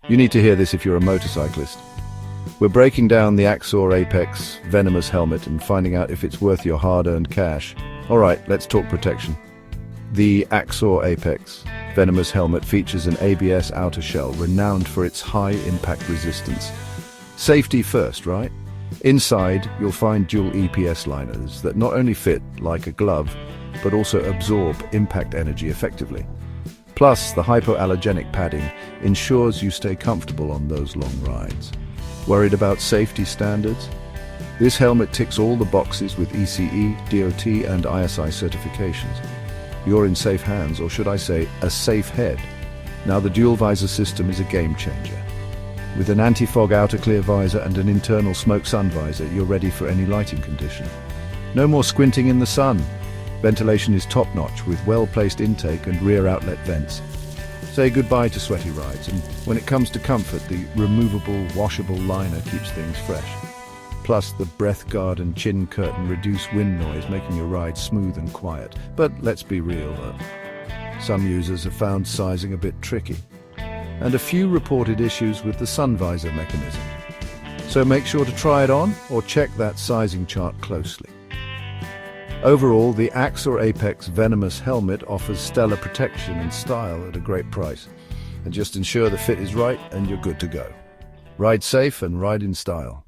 You need to hear this if you're a motorcyclist. We're breaking down the Axor Apex Venomous Helmet and finding out if it's worth your hard-earned cash. Alright, let's talk protection. The Axor Apex Venomous Helmet features an ABS outer shell renowned for its high impact resistance. Safety first, right? Inside, you'll find dual EPS liners that not only fit like a glove, but also absorb impact energy effectively. Plus, the hypoallergenic padding ensures you stay comfortable on those long rides. Worried about safety standards? This helmet ticks all the boxes with ECE, DOT, and ISI certifications. You're in safe hands, or should I say, a safe head. Now, the dual visor system is a game changer. With an anti-fog outer clear visor and an internal smoke sun visor, you're ready for any lighting condition. No more squinting in the sun. Ventilation is top-notch with well-placed intake and rear outlet vents. Say goodbye to sweaty rides, and when it comes to comfort, the removable, washable liner keeps things fresh. Plus, the breath guard and chin curtain reduce wind noise, making your ride smooth and quiet. But let's be real, some users have found sizing a bit tricky, and a few reported issues with the sun visor mechanism. So make sure to try it on, or check that sizing chart closely. Overall, the Axor Apex Venomous Helmet offers stellar protection and style at a great price. And just ensure the fit is right and you're good to go. Ride safe and ride in style.